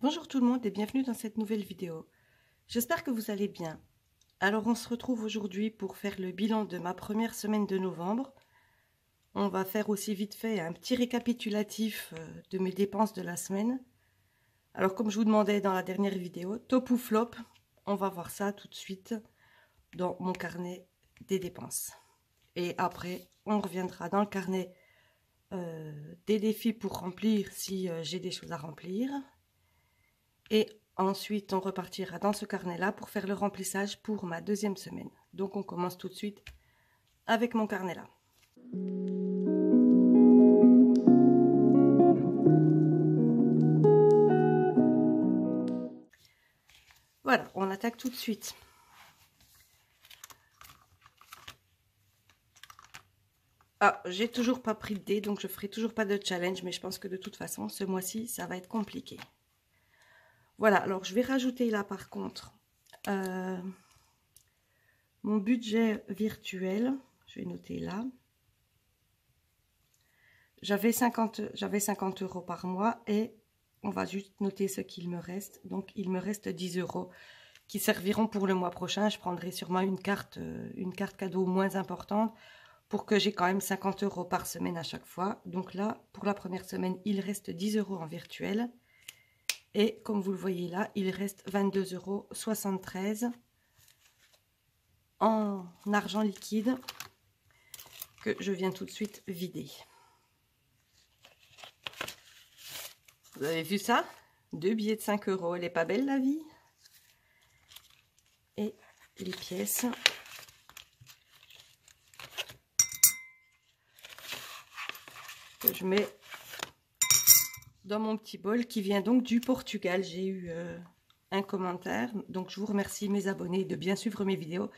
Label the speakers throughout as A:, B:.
A: Bonjour tout le monde et bienvenue dans cette nouvelle vidéo. J'espère que vous allez bien. Alors on se retrouve aujourd'hui pour faire le bilan de ma première semaine de novembre. On va faire aussi vite fait un petit récapitulatif de mes dépenses de la semaine. Alors comme je vous demandais dans la dernière vidéo, top ou flop, on va voir ça tout de suite dans mon carnet des dépenses. Et après, on reviendra dans le carnet des défis pour remplir si j'ai des choses à remplir. Et ensuite, on repartira dans ce carnet-là pour faire le remplissage pour ma deuxième semaine. Donc, on commence tout de suite avec mon carnet-là. Voilà, on attaque tout de suite. Ah, j'ai toujours pas pris de dés, donc je ferai toujours pas de challenge, mais je pense que de toute façon, ce mois-ci, ça va être compliqué. Voilà, alors je vais rajouter là par contre mon budget virtuel. Je vais noter là. J'avais 50 € par mois et on va juste noter ce qu'il me reste. Donc il me reste 10 € qui serviront pour le mois prochain. Je prendrai sûrement une carte cadeau moins importante pour que j'ai quand même 50 € par semaine à chaque fois. Donc là, pour la première semaine, il reste 10 € en virtuel. Et comme vous le voyez là, il reste 22,73 € en argent liquide que je viens tout de suite vider. Vous avez vu ça? 2 billets de 5 €. Elle est pas belle la vie? Et les pièces. Que je mets dans mon petit bol qui vient donc du Portugal. J'ai eu un commentaire, donc je vous remercie mes abonnés de bien suivre mes vidéos,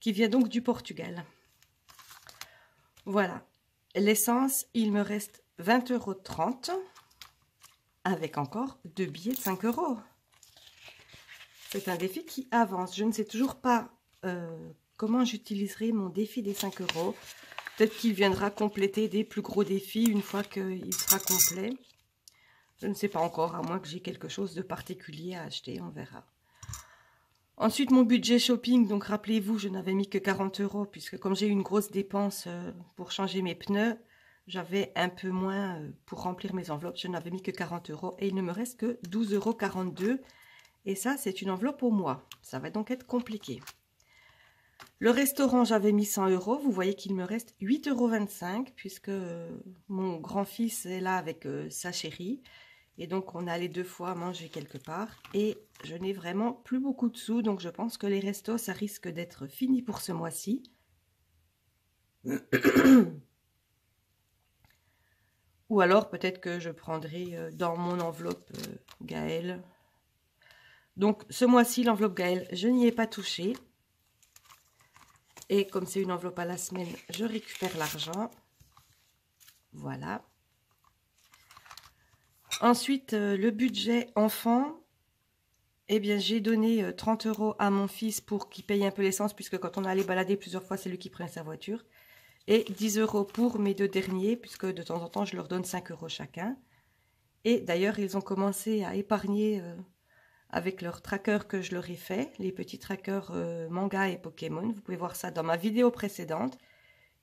A: qui vient donc du Portugal. Voilà, l'essence, il me reste 20,30 € avec encore 2 billets de 5 €. C'est un défi qui avance. Je ne sais toujours pas comment j'utiliserai mon défi des 5 €. Peut-être qu'il viendra compléter des plus gros défis une fois qu'il sera complet. Je ne sais pas encore, à moins que j'ai quelque chose de particulier à acheter, on verra. Ensuite, mon budget shopping, donc rappelez-vous, je n'avais mis que 40 €, puisque comme j'ai eu une grosse dépense pour changer mes pneus, j'avais un peu moins pour remplir mes enveloppes, je n'avais mis que 40 € et il ne me reste que 12,42 €. Et ça, c'est une enveloppe au mois. Ça va donc être compliqué. Le restaurant, j'avais mis 100 €. Vous voyez qu'il me reste 8,25 € puisque mon grand-fils est là avec sa chérie. Et donc, on est allé 2 fois manger quelque part. Et je n'ai vraiment plus beaucoup de sous. Donc, je pense que les restos, ça risque d'être fini pour ce mois-ci. Ou alors, peut-être que je prendrai dans mon enveloppe Gaël. Donc, ce mois-ci, l'enveloppe Gaël, je n'y ai pas touché. Et comme c'est une enveloppe à la semaine, je récupère l'argent. Voilà. Ensuite, le budget enfant. Eh bien, j'ai donné 30 € à mon fils pour qu'il paye un peu l'essence, puisque quand on allait balader plusieurs fois, c'est lui qui prenait sa voiture. Et 10 € pour mes 2 derniers, puisque de temps en temps, je leur donne 5 € chacun. Et d'ailleurs, ils ont commencé à épargner avec leur tracker que je leur ai fait, les petits trackers manga et Pokémon. Vous pouvez voir ça dans ma vidéo précédente.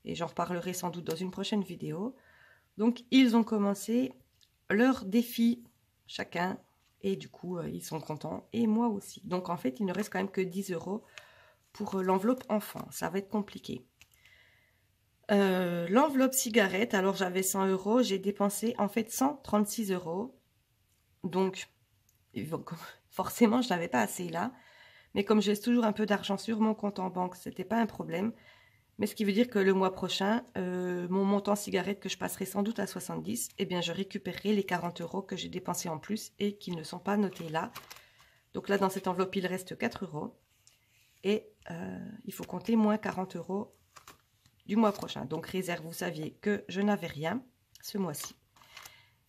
A: Et j'en reparlerai sans doute dans une prochaine vidéo. Donc, ils ont commencé leur défi chacun. Et du coup, ils sont contents. Et moi aussi. Donc, en fait, il ne reste quand même que 10 € pour l'enveloppe enfant. Ça va être compliqué. L'enveloppe cigarette. Alors, j'avais 100 €. J'ai dépensé, en fait, 136 €. Donc, forcément, je n'avais pas assez là. Mais comme j'ai toujours un peu d'argent sur mon compte en banque, ce n'était pas un problème. Mais ce qui veut dire que le mois prochain, mon montant cigarette que je passerai sans doute à 70, eh bien, je récupérerai les 40 € que j'ai dépensés en plus et qui ne sont pas notés là. Donc là, dans cette enveloppe, il reste 4 €. Et il faut compter moins 40 € du mois prochain. Donc, réserve, vous saviez que je n'avais rien ce mois-ci.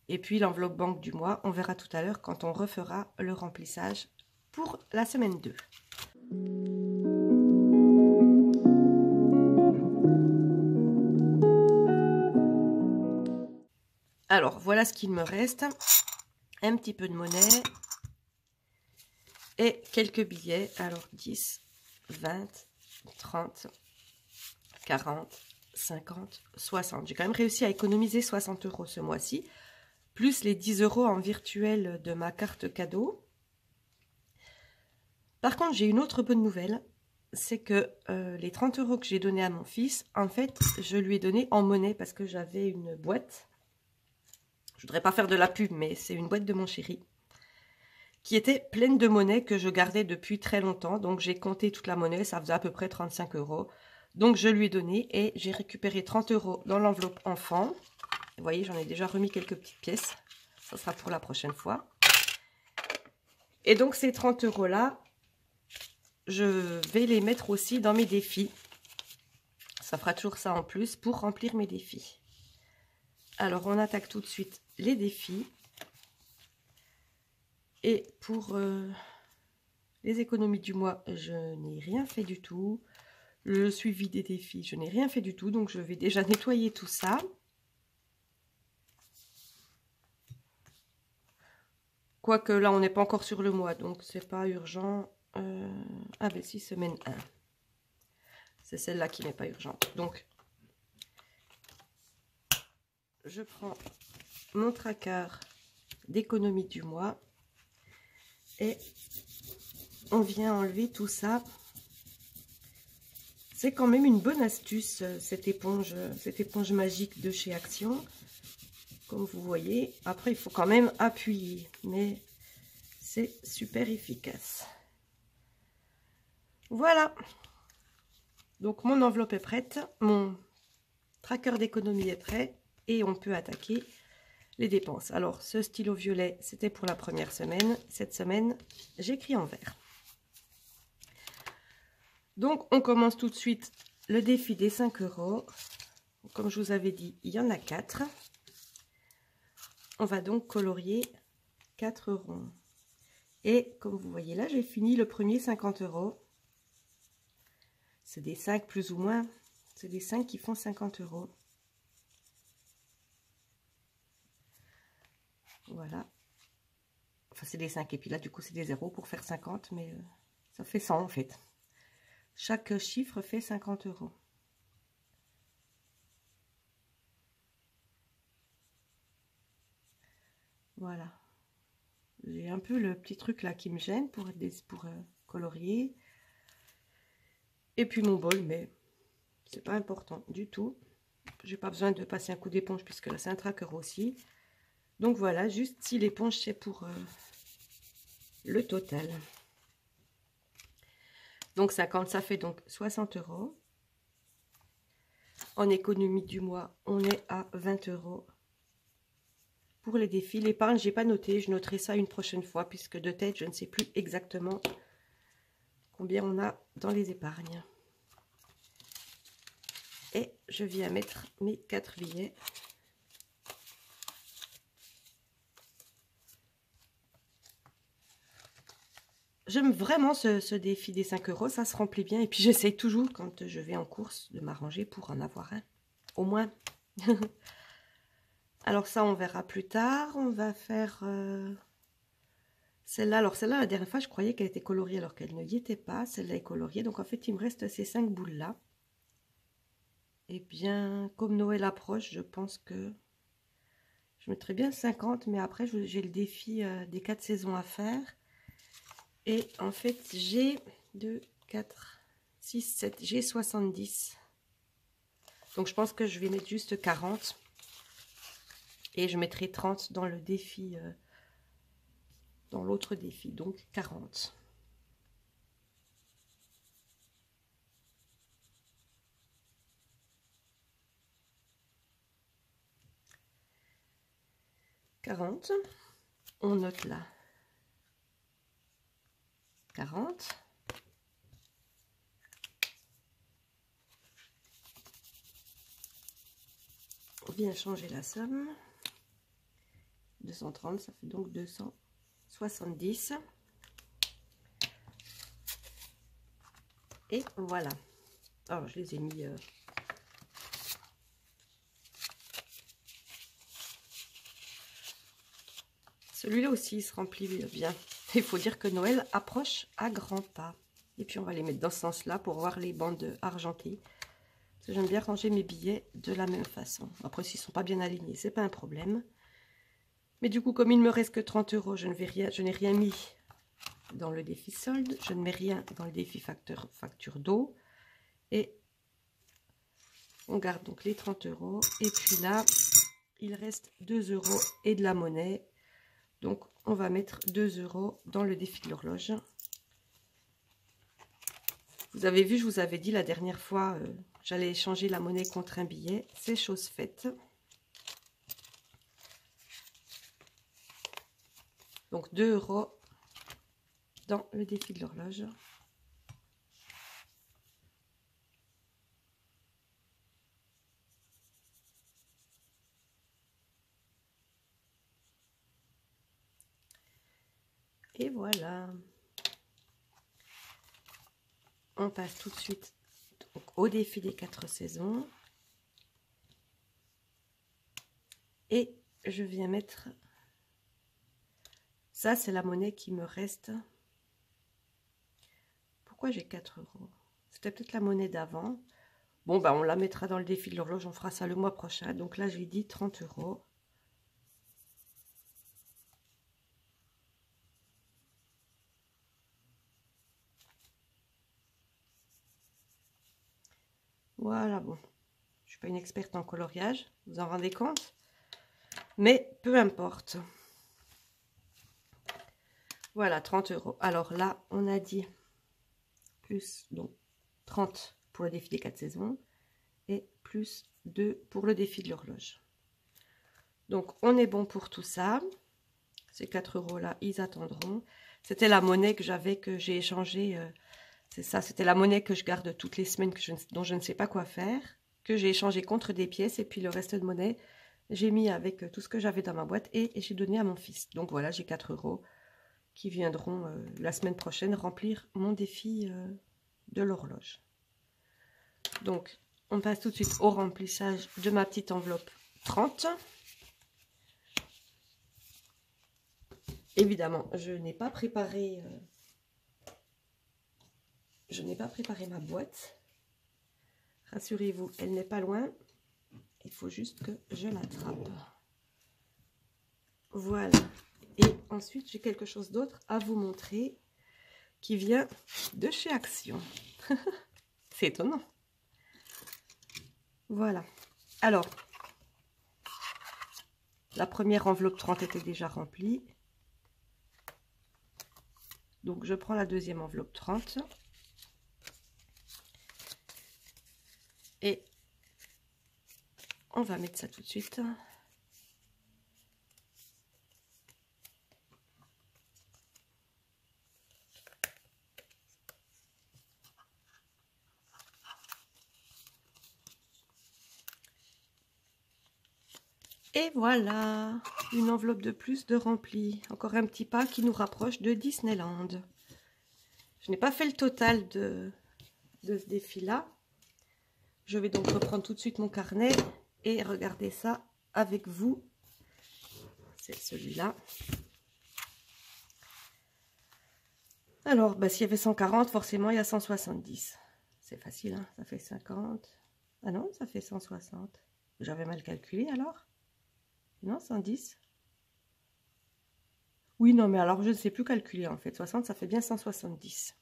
A: Et puis, l'enveloppe banque du mois, on verra tout à l'heure quand on refera le remplissage pour la semaine 2. Alors, voilà ce qu'il me reste. Un petit peu de monnaie. et quelques billets. Alors 10, 20, 30, 40, 50, 60. J'ai quand même réussi à économiser 60 € ce mois-ci, plus les 10 € en virtuel de ma carte cadeau. Par contre, j'ai une autre bonne nouvelle, c'est que les 30 € que j'ai donné à mon fils, en fait, je lui ai donné en monnaie parce que j'avais une boîte. Je voudrais pas faire de la pub, mais c'est une boîte de mon chéri qui était pleine de monnaie que je gardais depuis très longtemps. Donc, j'ai compté toute la monnaie, ça faisait à peu près 35 €. Donc, je lui ai donné et j'ai récupéré 30 € dans l'enveloppe enfant. Vous voyez, j'en ai déjà remis quelques petites pièces. Ça sera pour la prochaine fois. Et donc, ces 30 € là, je vais les mettre aussi dans mes défis. Ça fera toujours ça en plus pour remplir mes défis. Alors, on attaque tout de suite les défis. Et pour les économies du mois, je n'ai rien fait du tout. Le suivi des défis, je n'ai rien fait du tout. Donc, je vais déjà nettoyer tout ça. Quoique là, on n'est pas encore sur le mois, donc c'est pas urgent. Ah ben si, semaine 1. C'est celle-là qui n'est pas urgente. Donc, je prends mon tracker d'économie du mois. Et on vient enlever tout ça. C'est quand même une bonne astuce, cette éponge magique de chez Action. Comme vous voyez, après il faut quand même appuyer, mais c'est super efficace. Voilà. Donc mon enveloppe est prête, mon tracker d'économie est prêt et on peut attaquer les dépenses. Alors ce stylo violet, c'était pour la première semaine. Cette semaine, j'écris en vert. Donc, on commence tout de suite le défi des 5 €. Comme je vous avais dit, il y en a 4. On va donc colorier 4 ronds. Et comme vous voyez là, j'ai fini le premier 50 €. C'est des 5 plus ou moins. C'est des 5 qui font 50 €. Voilà. Enfin, c'est des 5 et puis là, du coup, c'est des 0 pour faire 50, mais ça fait 100 en fait. Chaque chiffre fait 50 €. Voilà. J'ai un peu le petit truc là qui me gêne pour colorier. Et puis mon bol, mais c'est pas important du tout. J'ai pas besoin de passer un coup d'éponge puisque là c'est un tracker aussi. Donc voilà, juste si l'éponge c'est pour le total. Donc 50, ça fait donc 60 €. En économie du mois, on est à 20 € pour les défis. L'épargne, j'ai pas noté, je noterai ça une prochaine fois puisque de tête, je ne sais plus exactement combien on a dans les épargnes. Et je viens mettre mes 4 billets. J'aime vraiment ce défi des 5 €, ça se remplit bien. Et puis j'essaye toujours, quand je vais en course, de m'arranger pour en avoir un, au moins. Alors ça, on verra plus tard. On va faire celle-là. Alors celle-là, la dernière fois, je croyais qu'elle était coloriée alors qu'elle ne y était pas. Celle-là est coloriée. Donc en fait, il me reste ces 5 boules-là. Et bien, comme Noël approche, je pense que je mettrai bien 50. Mais après, j'ai le défi des 4 saisons à faire. Et en fait, j'ai 2, 4, 6, 7, j'ai 70. Donc, je pense que je vais mettre juste 40. Et je mettrai 30 dans le défi, dans l'autre défi. Donc, 40. On note là. 40. On vient changer la somme. 230, ça fait donc 270. Et voilà. Alors, je les ai mis... Celui-là aussi, il se remplit bien. Il faut dire que Noël approche à grands pas. Et puis on va les mettre dans ce sens-là pour voir les bandes argentées. Parce que j'aime bien ranger mes billets de la même façon. Après, s'ils ne sont pas bien alignés, c'est pas un problème. Mais du coup, comme il ne me reste que 30 €, je n'ai rien mis dans le défi solde. Je ne mets rien dans le défi facture d'eau. Et on garde donc les 30 €. Et puis là, il reste 2 € et de la monnaie. Donc, on va mettre 2 € dans le défi de l'horloge. Vous avez vu, je vous avais dit la dernière fois, j'allais échanger la monnaie contre un billet. C'est chose faite. Donc, 2 € dans le défi de l'horloge. Et voilà. On passe tout de suite donc, au défi des 4 saisons. Et je viens mettre... Ça, c'est la monnaie qui me reste. Pourquoi j'ai 4 €? C'était peut-être la monnaie d'avant. Bon, ben, on la mettra dans le défi de l'horloge. On fera ça le mois prochain. Donc là, j'ai dit 30 €. Voilà, bon. Je ne suis pas une experte en coloriage. Vous en rendez compte? Mais peu importe. Voilà, 30 €. Alors là, on a dit plus donc 30 pour le défi des 4 saisons et plus 2 pour le défi de l'horloge. Donc, on est bon pour tout ça. Ces 4 € là, ils attendront. C'était la monnaie que j'avais, que j'ai échangée. C'est ça, c'était la monnaie que je garde toutes les semaines, dont je ne sais pas quoi faire, que j'ai échangé contre des pièces. Et puis le reste de monnaie, j'ai mis avec tout ce que j'avais dans ma boîte et j'ai donné à mon fils. Donc voilà, j'ai 4 € qui viendront la semaine prochaine remplir mon défi de l'horloge. Donc, on passe tout de suite au remplissage de ma petite enveloppe 30. Évidemment, je n'ai pas préparé ma boîte. Rassurez-vous, elle n'est pas loin. Il faut juste que je l'attrape. Voilà. Et ensuite, j'ai quelque chose d'autre à vous montrer qui vient de chez Action. C'est étonnant. Voilà. Alors, la première enveloppe 30 était déjà remplie. Donc, je prends la deuxième enveloppe 30. Et on va mettre ça tout de suite. Et voilà, une enveloppe de plus de remplie. Encore un petit pas qui nous rapproche de Disneyland. Je n'ai pas fait le total de ce défi-là. Je vais donc reprendre tout de suite mon carnet et regarder ça avec vous. C'est celui-là. Alors, bah, s'il y avait 140, forcément, il y a 170. C'est facile, hein, ça fait 50. Ah non, ça fait 160. J'avais mal calculé alors? Non, 110. Oui, non, mais alors je ne sais plus calculer en fait. 60, ça fait bien 170.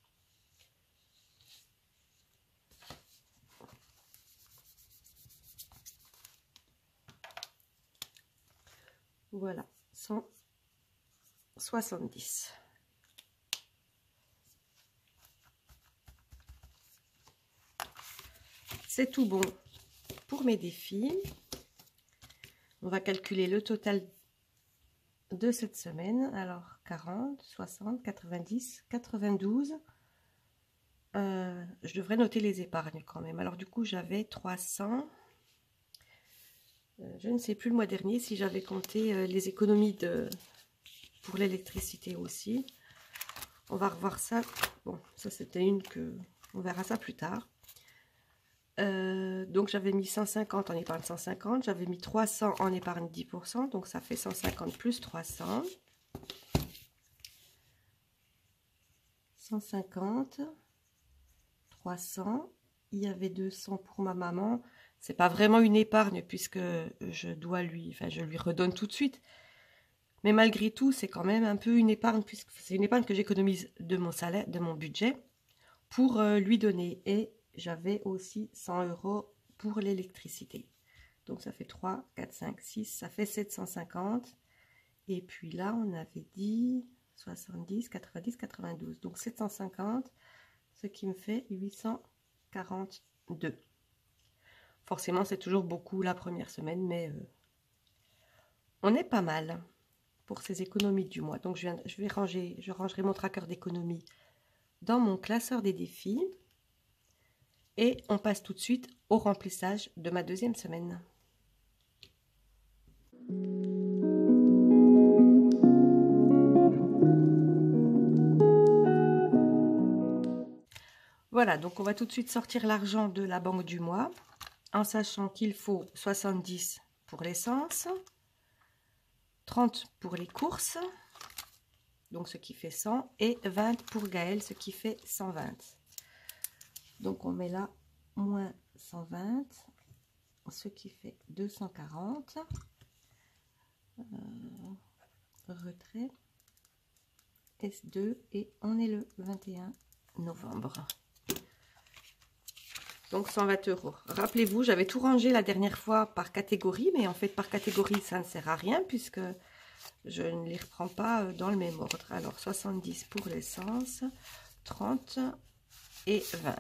A: Voilà, 170. C'est tout bon pour mes défis. On va calculer le total de cette semaine. Alors, 40, 60, 90, 92. Je devrais noter les épargnes quand même. Alors, du coup, j'avais 300. Je ne sais plus le mois dernier si j'avais compté les économies pour l'électricité aussi. On va revoir ça. Bon, ça c'était une que... On verra ça plus tard. Donc j'avais mis 150 en épargne 150. J'avais mis 300 en épargne 10%. Donc ça fait 150 plus 300. 150, 300, il y avait 200 pour ma maman. C'est pas vraiment une épargne puisque je lui redonne tout de suite. Mais malgré tout, c'est quand même un peu une épargne puisque c'est une épargne que j'économise de mon salaire, de mon budget pour lui donner. Et j'avais aussi 100 € pour l'électricité. Donc ça fait 3, 4, 5, 6, ça fait 750. Et puis là, on avait dit 70, 90, 92. Donc 750, ce qui me fait 842. Forcément, c'est toujours beaucoup la première semaine, mais on est pas mal pour ces économies du mois. Donc je rangerai mon tracker d'économie dans mon classeur des défis. Et on passe tout de suite au remplissage de ma deuxième semaine. Voilà, donc on va tout de suite sortir l'argent de la banque du mois, en sachant qu'il faut 70 pour l'essence, 30 pour les courses, donc ce qui fait 100, et 20 pour Gaël, ce qui fait 120. Donc on met là moins 120, ce qui fait 240. Retrait S2 et on est le 21 novembre. Donc 120 €. Rappelez-vous, j'avais tout rangé la dernière fois par catégorie, mais en fait par catégorie ça ne sert à rien puisque je ne les reprends pas dans le même ordre. Alors 70 pour l'essence, 30 et 20.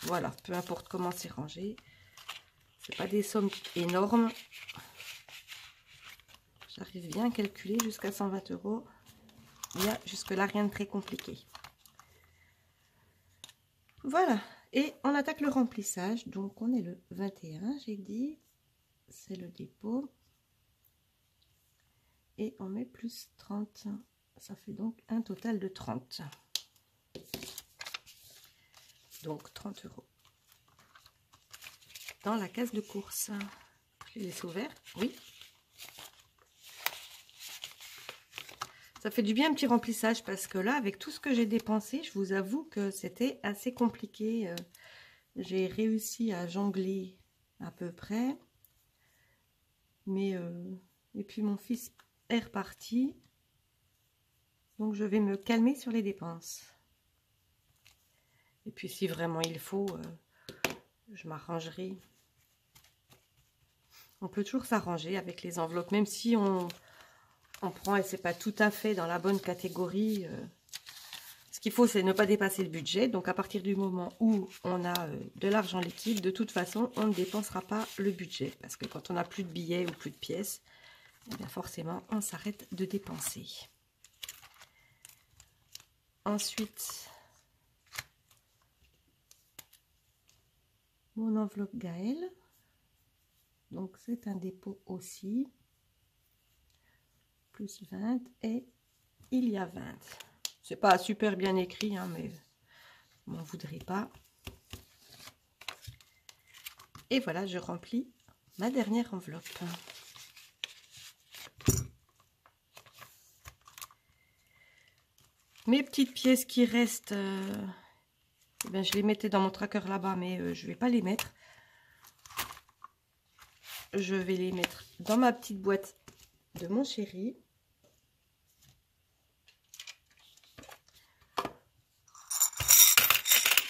A: Voilà, peu importe comment c'est rangé. C'est pas des sommes énormes. J'arrive bien à calculer jusqu'à 120 €. Il y a jusque-là rien de très compliqué. Voilà. Et on attaque le remplissage. Donc on est le 21, j'ai dit. C'est le dépôt. Et on met plus 30. Ça fait donc un total de 30. Donc 30 €. Dans la case de course. Je les laisse ouverts. Oui. Ça fait du bien un petit remplissage parce que là, avec tout ce que j'ai dépensé, je vous avoue que c'était assez compliqué. J'ai réussi à jongler à peu près. Mais, et puis mon fils est reparti. Donc je vais me calmer sur les dépenses. Et puis si vraiment il faut, je m'arrangerai. On peut toujours s'arranger avec les enveloppes, même si on prend et c'est pas tout à fait dans la bonne catégorie. Ce qu'il faut, c'est ne pas dépasser le budget. Donc, à partir du moment où on a de l'argent liquide, de toute façon, on ne dépensera pas le budget. Parce que quand on n'a plus de billets ou plus de pièces, eh bien forcément, on s'arrête de dépenser. Ensuite, mon enveloppe Gaël. Donc, c'est un dépôt aussi. Plus 20 et il y a 20. C'est pas super bien écrit, hein, mais m'en voudrez pas. Et voilà, je remplis ma dernière enveloppe. Mes petites pièces qui restent, ben, je les mettais dans mon tracker là-bas, mais je vais pas les mettre. Je vais les mettre dans ma petite boîte de mon chéri.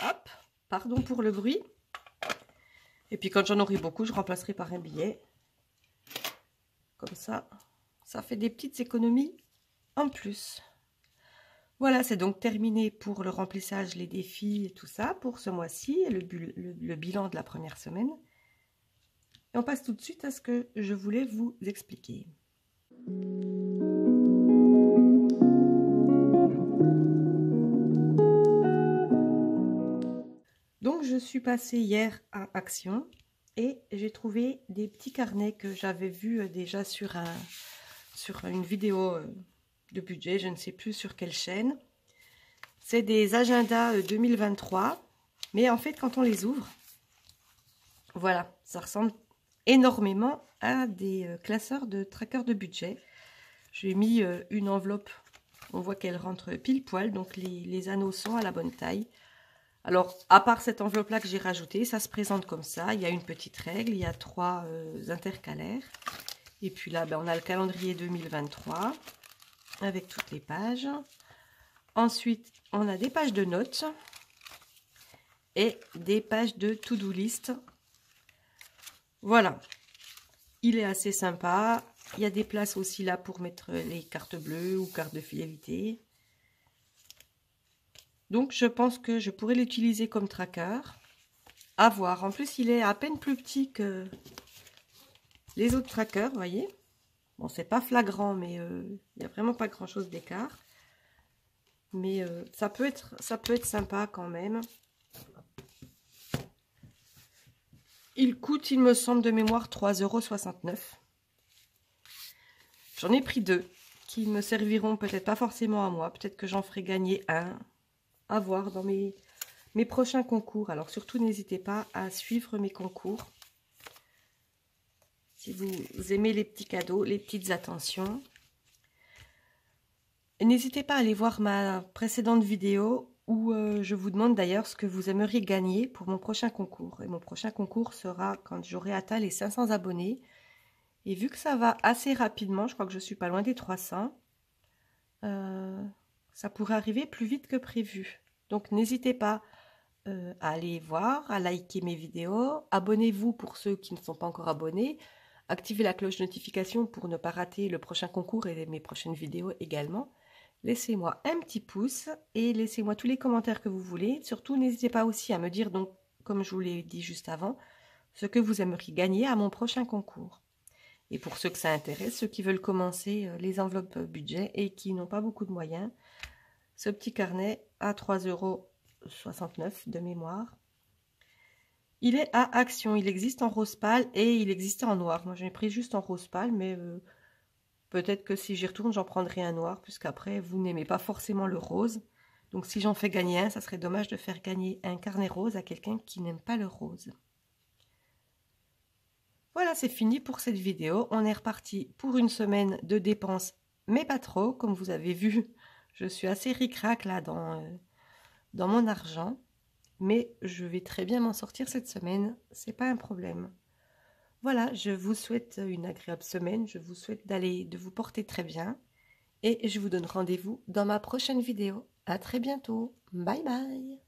A: Hop, pardon pour le bruit. Et puis quand j'en aurai beaucoup, je remplacerai par un billet. Comme ça, ça fait des petites économies en plus. Voilà, c'est donc terminé pour le remplissage, les défis et tout ça pour ce mois-ci, le bilan de la première semaine. Et on passe tout de suite à ce que je voulais vous expliquer. Donc, je suis passée hier à Action et j'ai trouvé des petits carnets que j'avais vus déjà sur une vidéo de budget, je ne sais plus sur quelle chaîne. C'est des agendas 2023, mais en fait, quand on les ouvre, voilà, ça ressemble énormément à des classeurs de trackers de budget. J'ai mis une enveloppe On voit qu'elle rentre pile poil, donc les anneaux sont à la bonne taille. Alors, à part cette enveloppe-là que j'ai rajoutée, ça se présente comme ça. Il y a une petite règle, il y a 3 intercalaires. Et puis là, ben, on a le calendrier 2023 avec toutes les pages. Ensuite, on a des pages de notes et des pages de to-do list. Voilà, il est assez sympa. Il y a des places aussi là pour mettre les cartes bleues ou cartes de fidélité. Donc, je pense que je pourrais l'utiliser comme tracker. À voir. En plus, il est à peine plus petit que les autres trackers, vous voyez. Bon, c'est pas flagrant, mais il n'y a vraiment pas grand-chose d'écart. Mais ça peut être sympa quand même. Il coûte, il me semble, de mémoire 3,69 €. J'en ai pris 2 qui me serviront peut-être pas forcément à moi. Peut-être que j'en ferai gagner un. À voir dans mes prochains concours. Alors surtout, n'hésitez pas à suivre mes concours. Si vous aimez les petits cadeaux, les petites attentions. N'hésitez pas à aller voir ma précédente vidéo où je vous demande d'ailleurs ce que vous aimeriez gagner pour mon prochain concours. Et mon prochain concours sera quand j'aurai atteint les 500 abonnés. Et vu que ça va assez rapidement, je crois que je suis pas loin des 300, ça pourrait arriver plus vite que prévu. Donc n'hésitez pas à aller voir, à liker mes vidéos. Abonnez-vous pour ceux qui ne sont pas encore abonnés. Activez la cloche de notification pour ne pas rater le prochain concours et mes prochaines vidéos également. Laissez-moi un petit pouce et laissez-moi tous les commentaires que vous voulez. Surtout, n'hésitez pas aussi à me dire, donc, comme je vous l'ai dit juste avant, ce que vous aimeriez gagner à mon prochain concours. Et pour ceux que ça intéresse, ceux qui veulent commencer les enveloppes budget et qui n'ont pas beaucoup de moyens, ce petit carnet à 3,69 € de mémoire. Il est à Action, il existe en rose pâle et il existe en noir. Moi, j'en ai pris juste en rose pâle, mais peut-être que si j'y retourne, j'en prendrai un noir, puisqu'après, vous n'aimez pas forcément le rose. Donc, si j'en fais gagner un, ça serait dommage de faire gagner un carnet rose à quelqu'un qui n'aime pas le rose. Voilà, c'est fini pour cette vidéo. On est reparti pour une semaine de dépenses, mais pas trop. Comme vous avez vu, je suis assez ric-rac là dans mon argent. Mais je vais très bien m'en sortir cette semaine, c'est pas un problème. Voilà, je vous souhaite une agréable semaine, je vous souhaite de vous porter très bien. Et je vous donne rendez-vous dans ma prochaine vidéo. À très bientôt, bye bye.